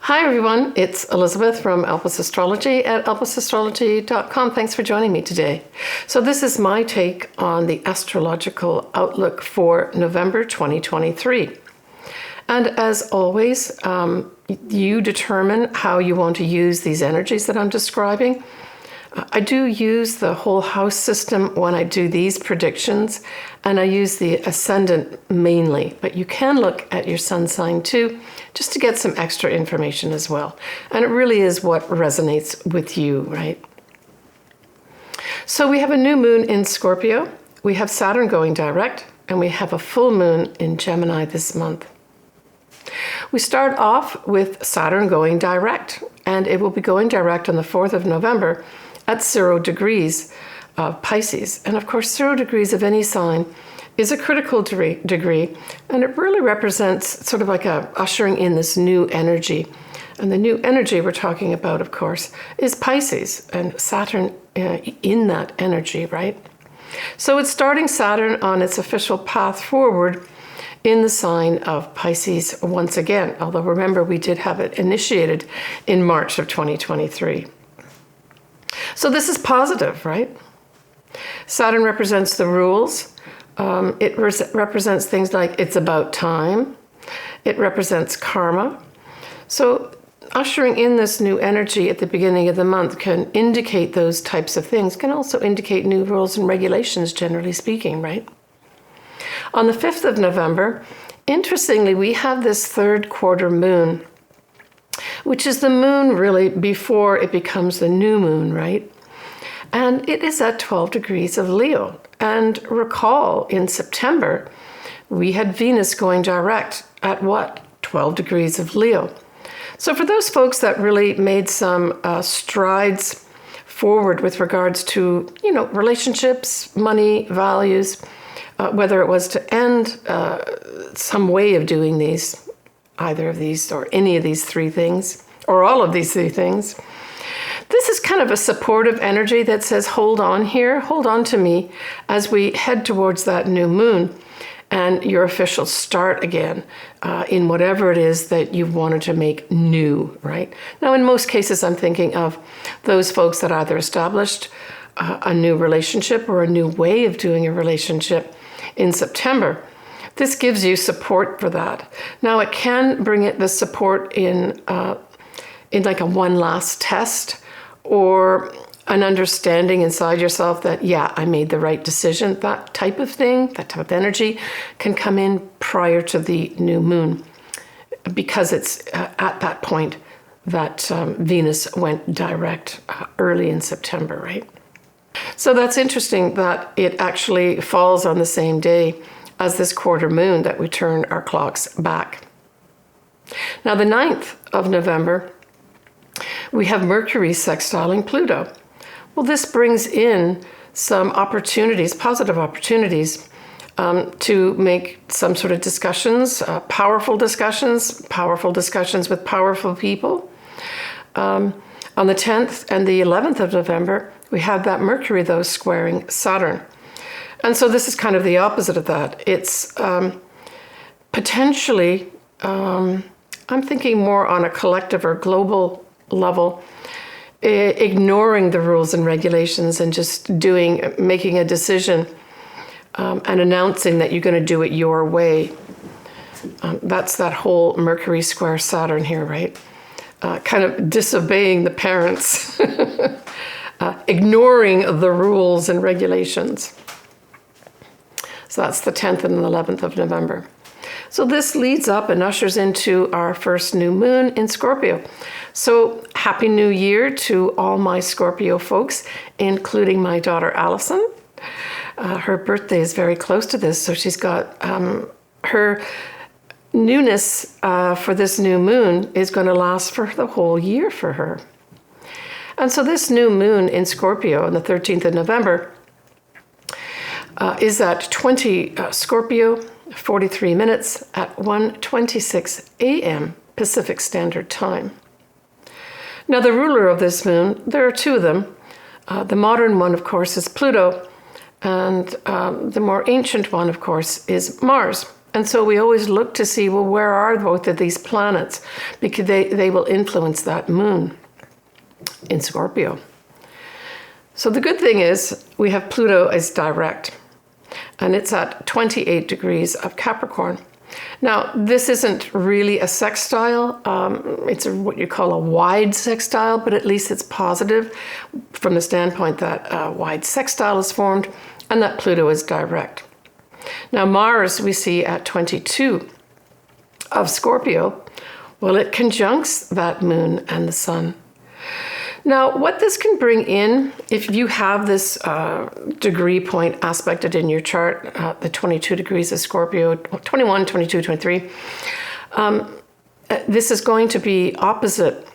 Hi everyone, it's Elizabeth from Elpis Astrology at elpisastrology.com. Thanks for joining me today. So this is my take on the astrological outlook for November 2023. And as always, you determine how you want to use these energies that I'm describing. I do use the whole house system when I do these predictions, and I use the ascendant mainly, but you can look at your sun sign too, just to get some extra information as well. And it really is what resonates with you, right? So we have a new moon in Scorpio, we have Saturn going direct, and we have a full moon in Gemini this month. We start off with Saturn going direct, and it will be going direct on the 4th of November at 0 degrees of Pisces. And of course, 0 degrees of any sign is a critical degree, and it really represents sort of like a ushering in this new energy. And the new energy we're talking about, of course, is Pisces and Saturn in that energy, right? So it's starting Saturn on its official path forward in the sign of Pisces once again, although remember we did have it initiated in March of 2023. So this is positive, right? Saturn represents the rules. It represents things like it's about time. It represents karma. So ushering in this new energy at the beginning of the month can indicate those types of things, can also indicate new rules and regulations, generally speaking, right? On the 5th of November, interestingly, we have this third quarter moon, which is the moon really before it becomes the new moon, right? And it is at 12 degrees of Leo. And recall, in September, we had Venus going direct at what? 12 degrees of Leo. So for those folks that really made some strides forward with regards to, relationships, money, values, whether it was to end some way of doing these, either of these or any of these three things, or all of these three things. This is kind of a supportive energy that says, hold on here, hold on to me as we head towards that new moon and your official start again in whatever it is that you've wanted to make new, right? Now, in most cases, I'm thinking of those folks that either established a new relationship or a new way of doing a relationship in September. This gives you support for that. Now it can bring it the support in like a one last test or an understanding inside yourself that, yeah, I made the right decision. That type of thing, that type of energy can come in prior to the new moon because it's at that point that Venus went direct early in September, right? So that's interesting that it actually falls on the same day as this quarter moon that we turn our clocks back. Now, the 9th of November, we have Mercury sextiling Pluto. Well, this brings in some opportunities, positive opportunities, to make some sort of discussions, powerful discussions with powerful people. On the 10th and the 11th of November, we have that Mercury, though, squaring Saturn. And so this is kind of the opposite of that. It's potentially, I'm thinking more on a collective or global level, ignoring the rules and regulations and just making a decision and announcing that you're going to do it your way. That's that whole Mercury square Saturn here, right? Kind of disobeying the parents, ignoring the rules and regulations. So that's the 10th and 11th of November. So this leads up and ushers into our first new moon in Scorpio. So happy new year to all my Scorpio folks, including my daughter Allison. Her birthday is very close to this, so she's got her newness for this new moon is going to last for the whole year for her. And so this new moon in Scorpio on the 13th of November is at 20 Scorpio, 43 minutes at 1:26 a.m. Pacific Standard Time. Now, the ruler of this moon, there are two of them. The modern one, of course, is Pluto, and the more ancient one, of course, is Mars. And so we always look to see, well, where are both of these planets? Because they will influence that moon in Scorpio. So the good thing is we have Pluto as direct, and it's at 28 degrees of Capricorn. Now, this isn't really a sextile. It's what you call a wide sextile, but at least it's positive from the standpoint that a wide sextile is formed and that Pluto is direct. Now, Mars we see at 22 of Scorpio. Well, it conjuncts that moon and the sun. Now, what this can bring in, if you have this degree point aspected in your chart, the 22 degrees of Scorpio, 21, 22, 23, this is going to be opposite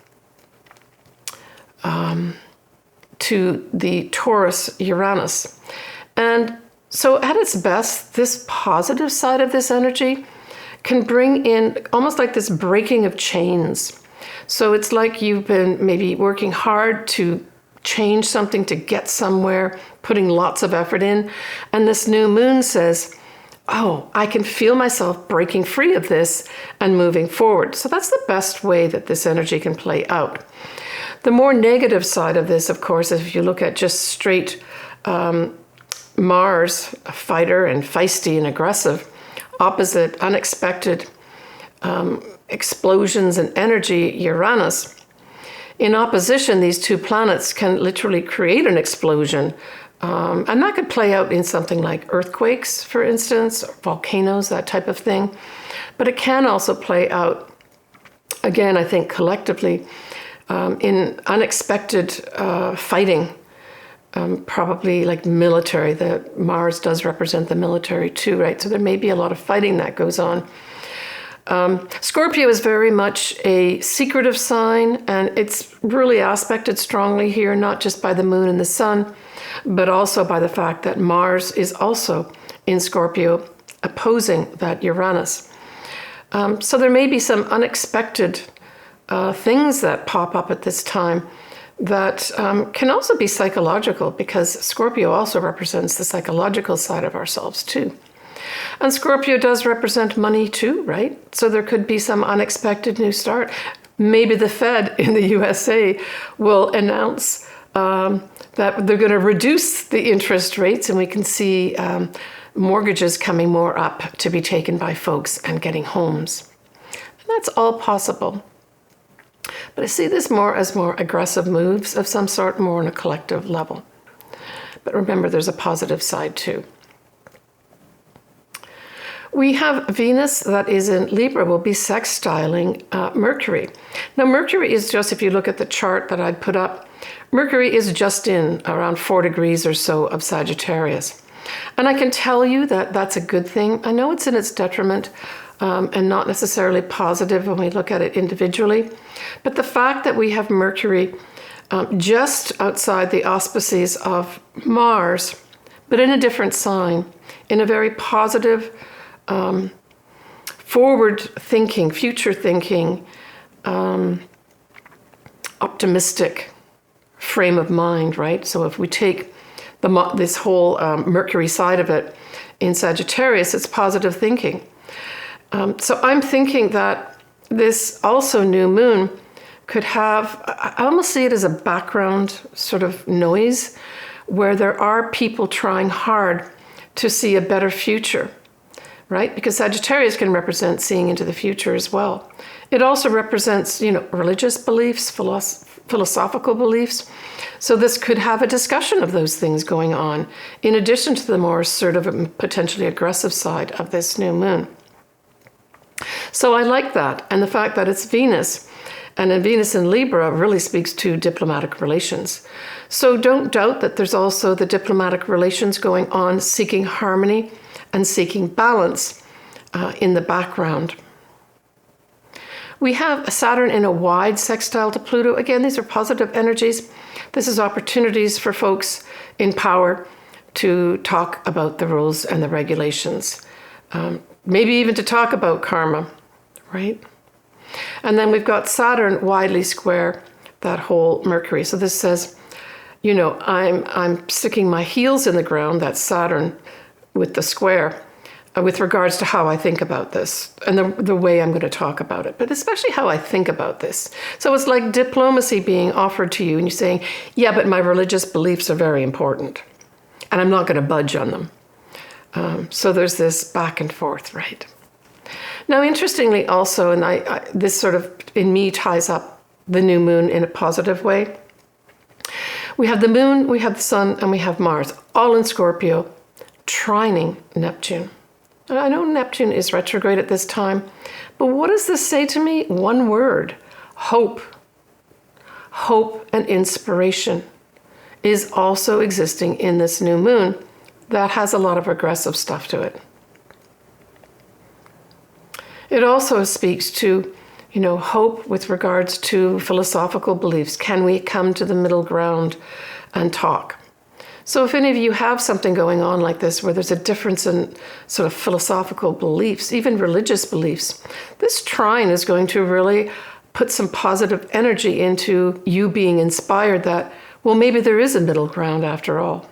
to the Taurus Uranus. And so at its best, this positive side of this energy can bring in almost like this breaking of chains. So it's like you've been maybe working hard to change something, to get somewhere, putting lots of effort in. And this new moon says, oh, I can feel myself breaking free of this and moving forward. So that's the best way that this energy can play out. The more negative side of this, of course, is if you look at just straight Mars, a fighter and feisty and aggressive, opposite unexpected explosions and energy, Uranus. In opposition, these two planets can literally create an explosion. And that could play out in something like earthquakes, for instance, or volcanoes, that type of thing. But it can also play out, again, I think collectively, in unexpected fighting, probably like military. The Mars does represent the military too, right? So there may be a lot of fighting that goes on. Scorpio is very much a secretive sign, and it's really aspected strongly here, not just by the moon and the sun, but also by the fact that Mars is also in Scorpio, opposing that Uranus. So there may be some unexpected things that pop up at this time that can also be psychological, because Scorpio also represents the psychological side of ourselves too. And Scorpio does represent money too, right? So there could be some unexpected new start. Maybe the Fed in the USA will announce that they're going to reduce the interest rates, and we can see mortgages coming more up to be taken by folks and getting homes. And that's all possible. But I see this more as more aggressive moves of some sort, more on a collective level. But remember, there's a positive side too. We have Venus that is in Libra will be sextiling Mercury. Now, Mercury is just, if you look at the chart that I'd put up, Mercury is just in around 4 degrees or so of Sagittarius. And I can tell you that that's a good thing. I know it's in its detriment and not necessarily positive when we look at it individually. But the fact that we have Mercury just outside the auspices of Mars, but in a different sign, in a very positive, forward thinking, future thinking, optimistic frame of mind, right? So if we take this whole Mercury side of it in Sagittarius, it's positive thinking. So I'm thinking that this also new moon could have, I almost see it as a background sort of noise where there are people trying hard to see a better future. Right? Because Sagittarius can represent seeing into the future as well. It also represents, religious beliefs, philosophical beliefs. So this could have a discussion of those things going on, in addition to the more assertive and potentially aggressive side of this new moon. So I like that. And the fact that it's Venus, and then Venus in Libra really speaks to diplomatic relations. So don't doubt that there's also the diplomatic relations going on, seeking harmony and seeking balance in the background. We have Saturn in a wide sextile to Pluto. Again, these are positive energies. This is opportunities for folks in power to talk about the rules and the regulations. Maybe even to talk about karma, right? And then we've got Saturn widely square that whole Mercury. So this says, I'm sticking my heels in the ground, that's Saturn, with the square. with regards to how I think about this and the way I'm going to talk about it, but especially how I think about this. So it's like diplomacy being offered to you and you're saying, yeah, but my religious beliefs are very important and I'm not going to budge on them. So there's this back and forth, right? Now, interestingly also, and this sort of in me ties up the new moon in a positive way. We have the moon, we have the sun, and we have Mars, all in Scorpio, trining Neptune. I know Neptune is retrograde at this time, but what does this say to me? One word: hope. Hope and inspiration is also existing in this new moon that has a lot of aggressive stuff to it. It also speaks to, hope with regards to philosophical beliefs. Can we come to the middle ground and talk? So if any of you have something going on like this, where there's a difference in sort of philosophical beliefs, even religious beliefs, this trine is going to really put some positive energy into you being inspired that, well, maybe there is a middle ground after all.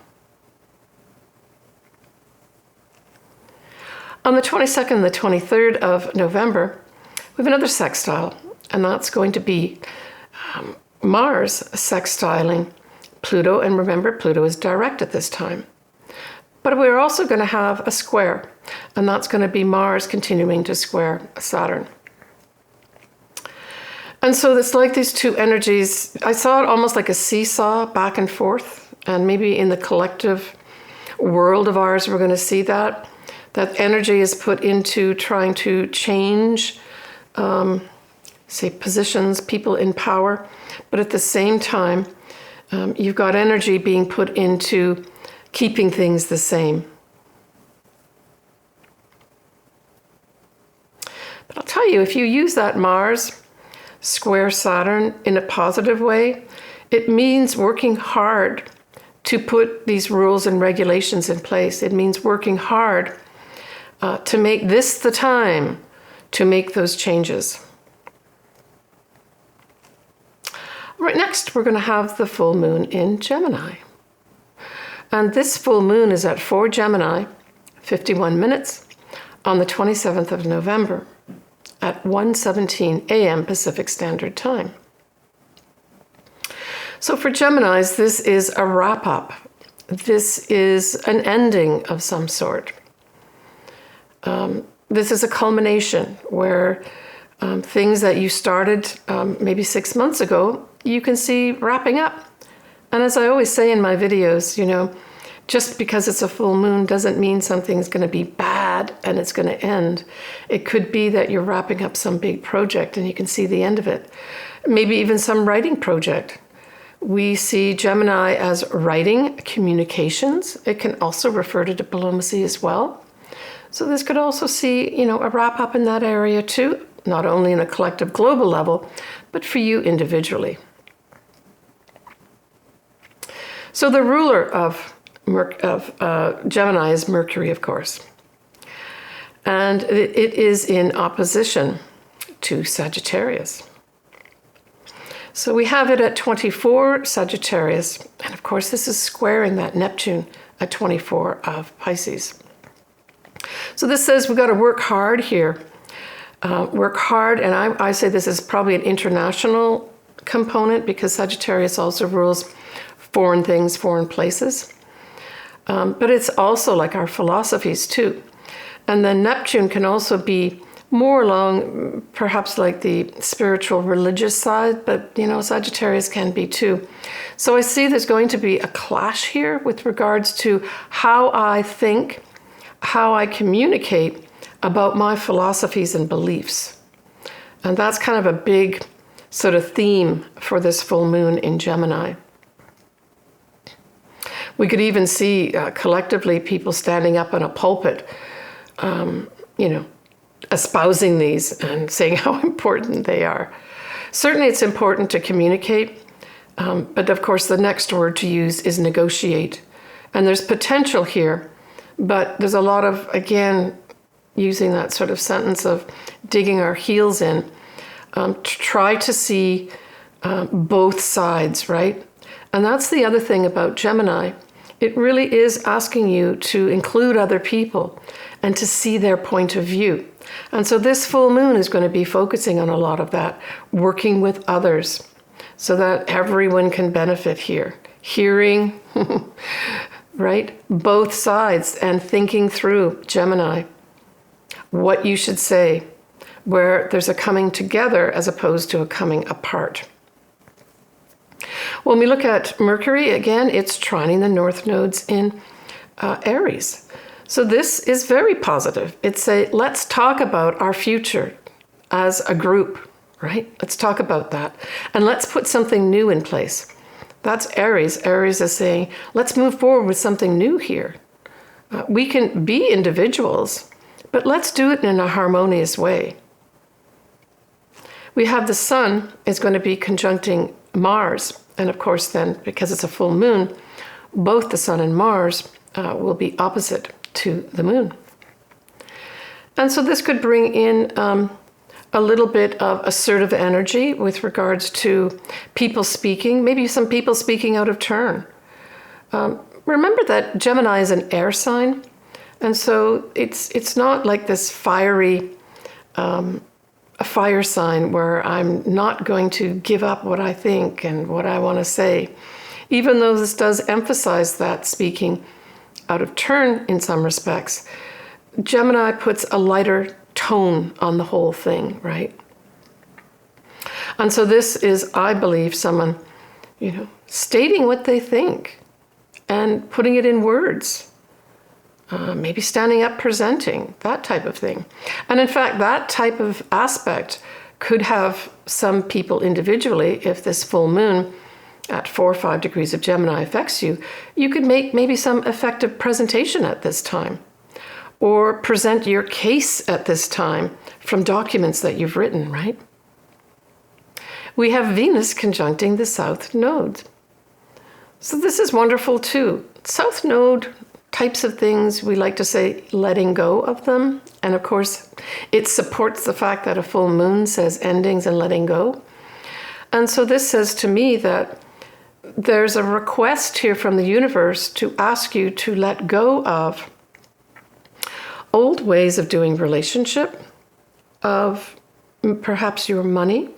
On the 22nd and the 23rd of November, we have another sextile, and that's going to be Mars sextiling Pluto, and remember, Pluto is direct at this time. But we're also going to have a square, and that's going to be Mars continuing to square Saturn. And so it's like these two energies, I saw it almost like a seesaw back and forth, and maybe in the collective world of ours, we're going to see that. That energy is put into trying to change, say, positions, people in power, but at the same time, you've got energy being put into keeping things the same. But I'll tell you, if you use that Mars square Saturn in a positive way, it means working hard to put these rules and regulations in place. It means working hard to make this the time to make those changes. Right, next, we're going to have the full moon in Gemini. And this full moon is at 4 Gemini, 51 minutes, on the 27th of November at 1:17 a.m. Pacific Standard Time. So for Geminis, this is a wrap-up. This is an ending of some sort. This is a culmination where things that you started maybe 6 months ago, you can see wrapping up. And as I always say in my videos, just because it's a full moon doesn't mean something's going to be bad and it's going to end. It could be that you're wrapping up some big project and you can see the end of it. Maybe even some writing project. We see Gemini as writing, communications. It can also refer to diplomacy as well. So this could also see, a wrap up in that area too, not only in a collective global level, but for you individually. So the ruler of Gemini is Mercury, of course. And it is in opposition to Sagittarius. So we have it at 24 Sagittarius. And of course, this is squaring that Neptune at 24 of Pisces. So this says we've got to work hard here. Work hard, and I say this is probably an international component because Sagittarius also rules foreign things, foreign places. But it's also like our philosophies too. And then Neptune can also be more along perhaps like the spiritual religious side, but Sagittarius can be too. So I see there's going to be a clash here with regards to how I think, how I communicate about my philosophies and beliefs. And that's kind of a big sort of theme for this full moon in Gemini. We could even see collectively people standing up in a pulpit, espousing these and saying how important they are. Certainly it's important to communicate, but of course the next word to use is negotiate. And there's potential here, but there's a lot of, again, using that sort of sentence of digging our heels in, to try to see both sides, right? And that's the other thing about Gemini. It really is asking you to include other people and to see their point of view. And so this full moon is going to be focusing on a lot of that, working with others so that everyone can benefit here. Hearing, right? Both sides, and thinking through, Gemini, what you should say, where there's a coming together as opposed to a coming apart. When we look at Mercury, again, it's trining the north nodes in Aries. So this is very positive. It's let's talk about our future as a group, right? Let's talk about that. And let's put something new in place. That's Aries. Aries is saying, let's move forward with something new here. We can be individuals, but let's do it in a harmonious way. We have the sun is going to be conjuncting Mars. And of course then, because it's a full moon, both the sun and Mars will be opposite to the moon. And so this could bring in a little bit of assertive energy with regards to people speaking, maybe some people speaking out of turn. Remember that Gemini is an air sign, and so it's not like this fiery, a fire sign where I'm not going to give up what I think and what I want to say, even though this does emphasize that speaking out of turn in some respects. Gemini puts a lighter tone on the whole thing, right? And so this is, I believe, someone, stating what they think and putting it in words, maybe standing up, presenting, that type of thing. And in fact, that type of aspect could have some people individually, if this full moon at 4 or 5 degrees of Gemini affects you, you could make maybe some effective presentation at this time, or present your case at this time from documents that you've written, right? We have Venus conjuncting the South Node. So this is wonderful too. South Node types of things, we like to say letting go of them. And of course, it supports the fact that a full moon says endings and letting go. And so this says to me that there's a request here from the universe to ask you to let go of old ways of doing relationship, of perhaps your money,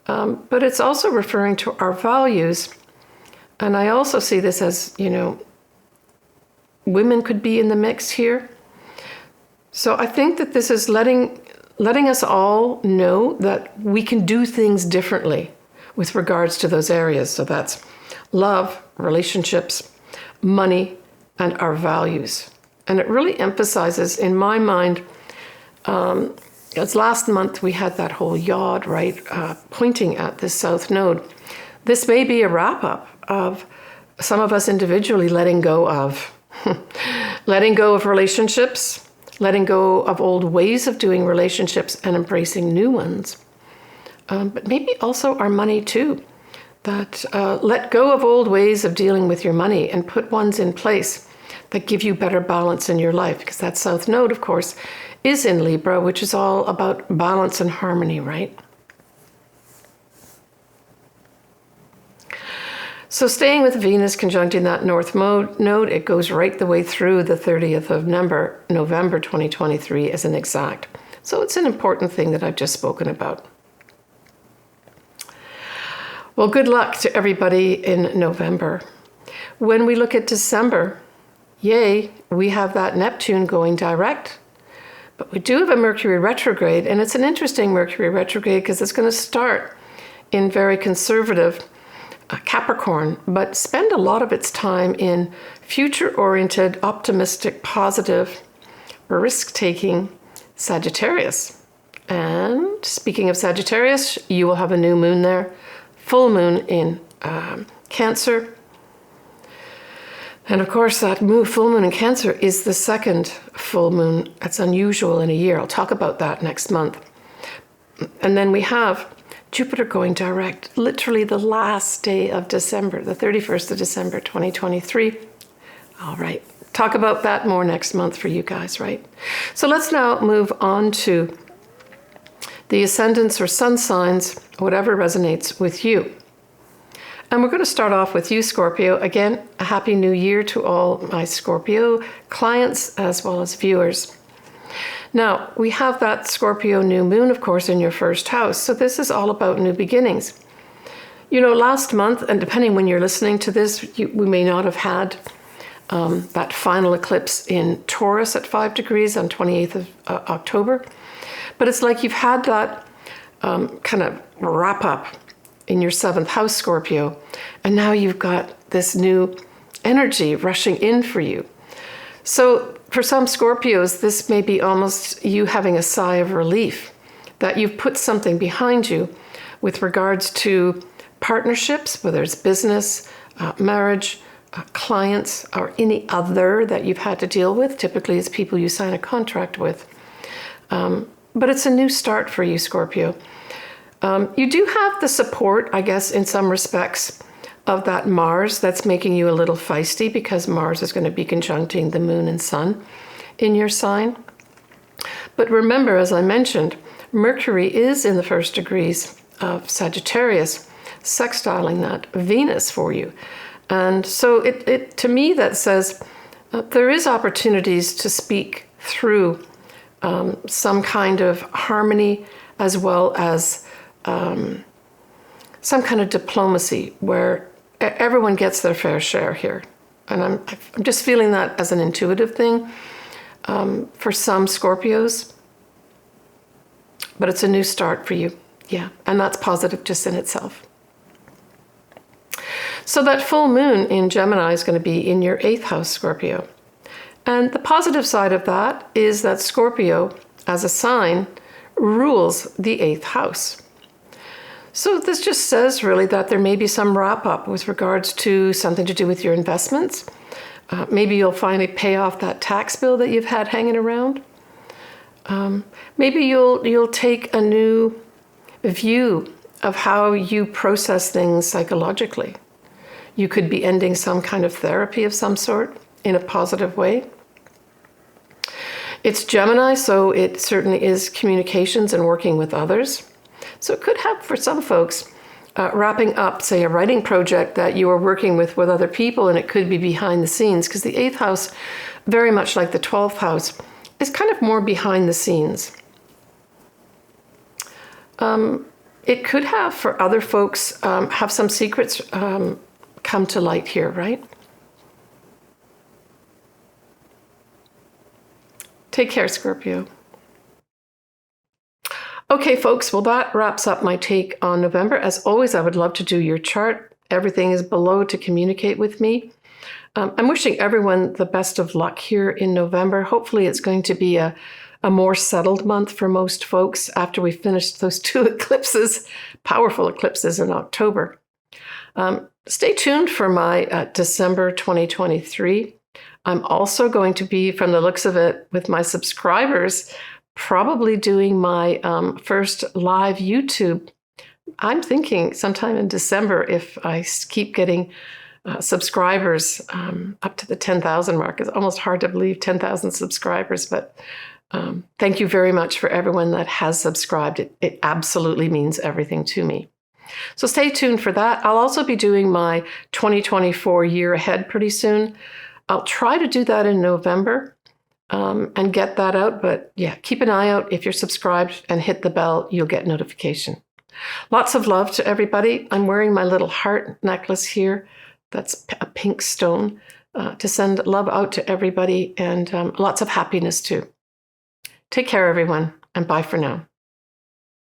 but it's also referring to our values. And I also see this as, women could be in the mix here. So I think that this is letting us all know that we can do things differently with regards to those areas. So that's love, relationships, money, and our values. And it really emphasizes, in my mind, as last month we had that whole yod, right, pointing at this South Node. This may be a wrap-up of some of us individually letting go of relationships, letting go of old ways of doing relationships and embracing new ones. But maybe also our money too. That let go of old ways of dealing with your money and put ones in place that give you better balance in your life. Because that South Node, of course, is in Libra, which is all about balance and harmony, right? So staying with Venus conjuncting that North Node, it goes right the way through the 30th of November 2023 as an exact. So it's an important thing that I've just spoken about. Well, good luck to everybody in November. When we look at December, yay, we have that Neptune going direct. But we do have a Mercury retrograde, and it's an interesting Mercury retrograde because it's going to start in very conservative Capricorn, but spend a lot of its time in future-oriented, optimistic, positive, risk-taking Sagittarius. And speaking of Sagittarius, you will have a new moon there, full moon in Cancer. And of course, that full moon in Cancer is the second full moon. That's unusual in a year. I'll talk about that next month. And then we have Jupiter going direct, literally the last day of December, the 31st of December, 2023. All right, talk about that more next month for you guys, right? So let's now move on to the ascendants or sun signs, whatever resonates with you. And we're going to start off with you, Scorpio. Again, a happy new year to all my Scorpio clients as well as viewers. Now, we have that Scorpio new moon, of course, in your first house. So this is all about new beginnings. You know, last month, and depending when you're listening to this, we may not have had that final eclipse in Taurus at 5 degrees on 28th of October. But it's like you've had that kind of wrap up in your 7th house, Scorpio. And now you've got this new energy rushing in for you. So for some Scorpios, this may be almost you having a sigh of relief that you've put something behind you with regards to partnerships, whether it's business, marriage, clients, or any other that you've had to deal with. Typically, it's people you sign a contract with. But it's a new start for you, Scorpio. You do have the support, I guess, in some respects, of that Mars that's making you a little feisty because Mars is going to be conjuncting the moon and sun in your sign. But remember, as I mentioned, Mercury is in the 1st degrees of Sagittarius, sextiling that Venus for you. And so it to me that says there is opportunities to speak through some kind of harmony as well as some kind of diplomacy where everyone gets their fair share here. And I'm just feeling that as an intuitive thing for some Scorpios. But it's a new start for you. Yeah, and that's positive just in itself. So that full moon in Gemini is going to be in your 8th house, Scorpio. And the positive side of that is that Scorpio, as a sign, rules the 8th house. So this just says really that there may be some wrap up with regards to something to do with your investments. Maybe you'll finally pay off that tax bill that you've had hanging around. Maybe you'll take a new view of how you process things psychologically. You could be ending some kind of therapy of some sort in a positive way. It's Gemini, so it certainly is communications and working with others. So it could have, for some folks, wrapping up, say, a writing project that you are working with other people, and it could be behind the scenes, because the 8th house, very much like the 12th house, is kind of more behind the scenes. It could have, for other folks, have some secrets come to light here, right? Take care, Scorpio. Okay, folks, well, that wraps up my take on November. As always, I would love to do your chart. Everything is below to communicate with me. I'm wishing everyone the best of luck here in November. Hopefully it's going to be a more settled month for most folks after we finished those 2 eclipses, powerful eclipses in October. Stay tuned for my December 2023. I'm also going to be, from the looks of it, with my subscribers, probably doing my first live YouTube. I'm thinking sometime in December, if I keep getting subscribers up to the 10,000 mark. It's almost hard to believe 10,000 subscribers, but thank you very much for everyone that has subscribed. It absolutely means everything to me. So stay tuned for that. I'll also be doing my 2024 year ahead pretty soon. I'll try to do that in November and get that out. But yeah, keep an eye out. If you're subscribed and hit the bell, you'll get notification. Lots of love to everybody. I'm wearing my little heart necklace here. That's a pink stone to send love out to everybody and lots of happiness too. Take care, everyone, and bye for now.